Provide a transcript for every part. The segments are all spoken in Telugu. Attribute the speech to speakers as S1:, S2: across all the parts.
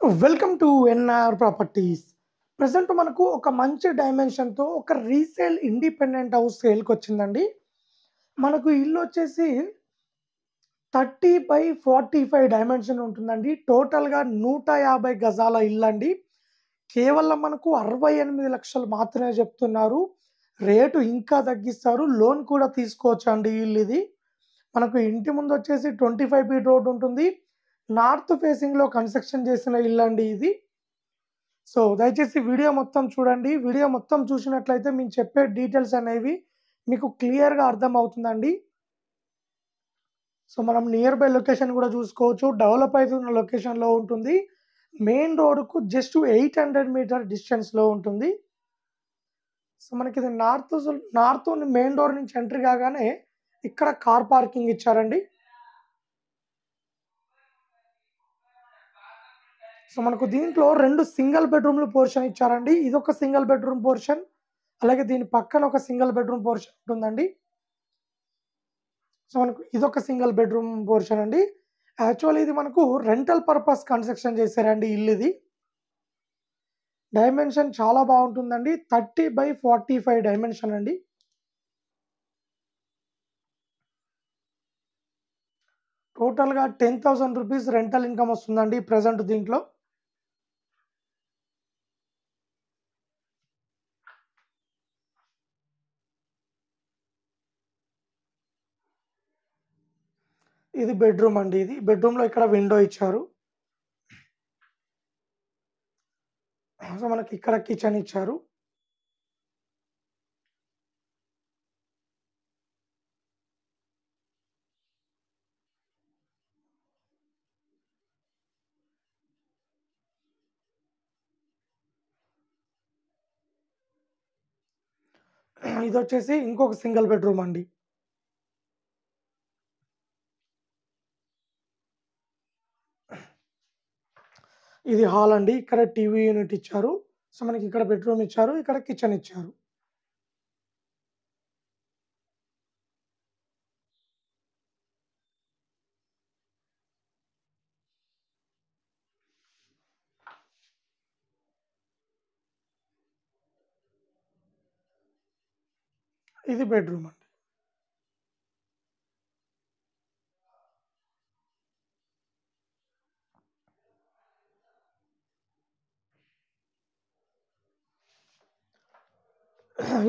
S1: Welcome to NR properties. Present మనకు ఒక మంచి డైమెన్షన్‌తో ఒక రీసేల్ ఇండిపెండెంట్ హౌస్ సేల్‌కొచ్చిందండి. మనకు ఇల్లు వచ్చేసి 30/45 డైమెన్షన్ ఉంటుందండి. టోటల్‌గా 150 గజాల ఇల్లండి. కేవలం మనకు 68,00,000 మాత్రమే చెప్తున్నారు. రేటు ఇంకా తగ్గిస్తారు. లోన్ కూడా తీసుకోవచ్చండి ఈ ఇల్లు ఇది. మనకు ఇంటి ముందొచ్చేసి 25 ఫీట్ రోడ్ ఉంటుంది. నార్త్ ఫేసింగ్‌లో కన్‌స్ట్రక్షన్ చేసిన ఇల్లండి ఇది. సో, దయచేసి వీడియో మొత్తం చూడండి. వీడియో మొత్తం చూసినట్లయితే మేము చెప్పే డీటెయిల్స్ అనేవి మీకు క్లియర్‌గా అర్థమవుతుందండి. సో, మనం నియర్ బై లొకేషన్ కూడా చూసుకోవచ్చు. డెవలప్ అయితున్న లొకేషన్‌లో ఉంటుంది. మెయిన్ రోడ్‌కు జస్ట్ 800 మీటర్ డిస్టెన్స్‌లో ఉంటుంది. సో, మనకిది నార్త్ మెయిన్ డోర్ నుంచి ఎంట్రీ కాగానే ఇక్కడ కార్ పార్కింగ్ ఇచ్చారండి. సో, మనకు దీంట్లో 2 సింగిల్ బెడ్‌రూమ్‌లు పోర్షన్ ఇచ్చారండి. ఇదొక సింగిల్ బెడ్‌రూమ్ పోర్షన్. అలాగే దీని పక్కన ఒక సింగిల్ బెడ్‌రూమ్ పోర్షన్ ఉంటుందండి. సో, మనకు ఇదొక సింగిల్ బెడ్‌రూమ్ పోర్షన్ అండి. యాక్చువల్లీ ఇది మనకు రెంటల్ పర్పస్ కన్‌స్ట్రక్షన్ చేశారండి ఇల్లిది. డైమెన్షన్ చాలా బావుంటుందండి. 30/45 డైమెన్షన్ అండి. టోటల్‌గా 10,000 రూపీస్ రెంటల్ ఇన్‌కమ్ వస్తుందండి ప్రెజెంట్ దీంట్లో. ఇది బెడ్‌రూమ్ అండి ఇది. బెడ్‌రూమ్‌లో ఇక్కడ విండో ఇచ్చారు. సో, మనకి ఇక్కడ కిచెన్ ఇచ్చారు. ఇదొచ్చేసి ఇంకొక సింగిల్ బెడ్‌రూమ్ అండి. ఇది హాల్ అండి. ఇక్కడ టీవీ యూనిట్ ఇచ్చారు. సో, మనకి ఇక్కడ బెడ్‌రూమ్ ఇచ్చారు. ఇక్కడ కిచెన్ ఇచ్చారు. ఇది బెడ్‌రూమ్ అండి.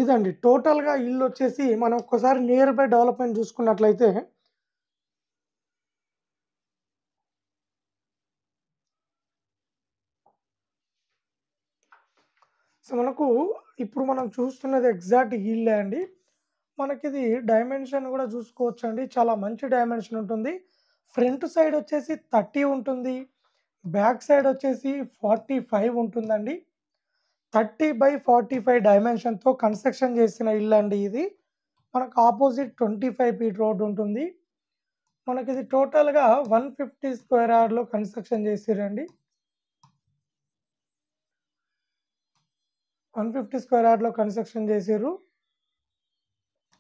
S1: ఇదండి టోటల్‌గా ఇల్లొచ్చేసి మనం ఒక్కసారి నియర్ బై డెవలప్‌మెంట్ చూసుకున్నట్లయితే సో, మనకు ఇప్పుడు మనం చూస్తున్నది ఎగ్జాక్ట్ ఈ ఇల్లే అండి. మనకిది డైమెన్షన్ గూడా చూసుకోవచ్చండి. చాలా మంచి డైమెన్షన్ ఉంటుంది. ఫ్రంట్ సైడ్ వచ్చేసి 30 ఉంటుంది. బ్యాక్ సైడ్ వచ్చేసి 45 ఉంటుందండి. 30/45 డైమెన్షన్‌తో కన్‌స్ట్రక్షన్ చేసిన ఇల్లండి ఇది. మనకు ఆపోజిట్ 25 ఫీట్ రోడ్ ఉంటుంది. మనకిది టోటల్‌గా 150 స్క్వేర్ యార్డ్‌లో కన్‌స్ట్రక్షన్ చేసిర్రండి. 150 స్క్వేర్ యార్డ్‌లో కన్‌స్ట్రక్షన్ చేసిర్రు.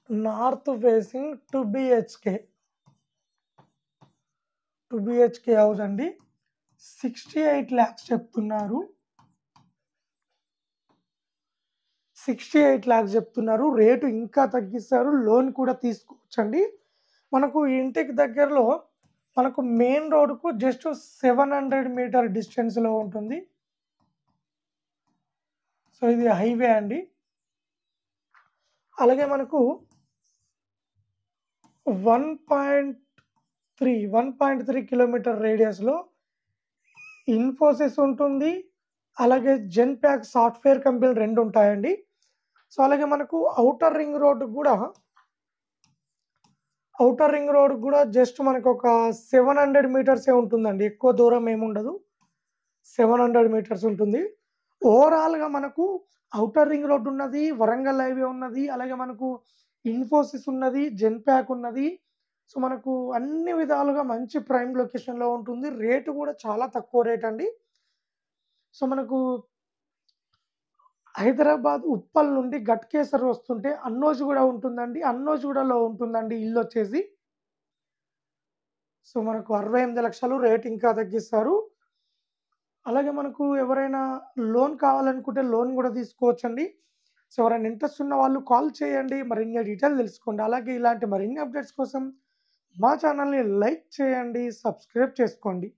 S1: North facing 2 BHK. 2 BHK house అండి. 68,00,000 చెప్తున్నారు. 68,00,000 చెప్తున్నారు. రేటు ఇంకా తగ్గిస్తారు. లోన్ కూడా తీసుకోవచ్చండి. మనకు ఈ ఇంటికి దగ్గరలో మనకు మెయిన్ రోడ్‌కు జస్ట్ 700 మీటర్ డిస్టెన్స్‌లో ఉంటుంది. సో, ఇది హైవే అండి. అలాగే మనకు 1.3 కిలోమీటర్ రేడియస్‌లో ఇన్ఫోసిస్ ఉంటుంది. అలాగే జెన్‌పాక్ సాఫ్ట్‌వేర్ కంపెనీలు 2 ఉంటాయండి. సో, అలాగే మనకు ఔటర్ రింగ్ రోడ్ గూడా జస్ట్ మనకొక 700 మీటర్సే ఉంటుందండి. ఎక్కువ దూరం ఏముండదు. 700 మీటర్స్ ఉంటుంది. ఓవరాల్‌గా మనకు ఔటర్ రింగ్ రోడ్ ఉన్నది, వరంగల్ హైవే ఉన్నది, అలాగే మనకు ఇన్ఫోసిస్ ఉన్నది, జెన్‌పాక్ ఉన్నది. సో, మనకు అన్ని విధాలుగా మంచి ప్రైమ్ లొకేషన్‌లో ఉంటుంది. రేటు గూడా చాలా తక్కువ రేట్ అండి. సో, మనకు హైదరాబాద్ ఉప్పల్ నుండి ఘట్కేసర్ వస్తుంటే అన్నోజిగూడ ఉంటుందండి. అన్నోజిగూడలో ఉంటుందండి ఇల్లొచ్చేసి. సో, మనకు 68,00,000 రేట్ ఇంకా తగ్గిస్తారు. అలాగే మనకు ఎవరైనా లోన్ కావాలనుకుంటే లోన్ గూడా తీసుకోవచ్చండి. సో, ఎవరైనా ఇంట్రెస్ట్ ఉన్న వాళ్ళు కాల్ చేయండి. మరిన్ని డీటెయిల్ తెలుసుకోండి. అలాగే ఇలాంటి మరిన్ని అప్డేట్స్ కోసం మా ఛానల్‌ని లైక్ చేయండి, సబ్స్క్రైబ్ చేసుకోండి.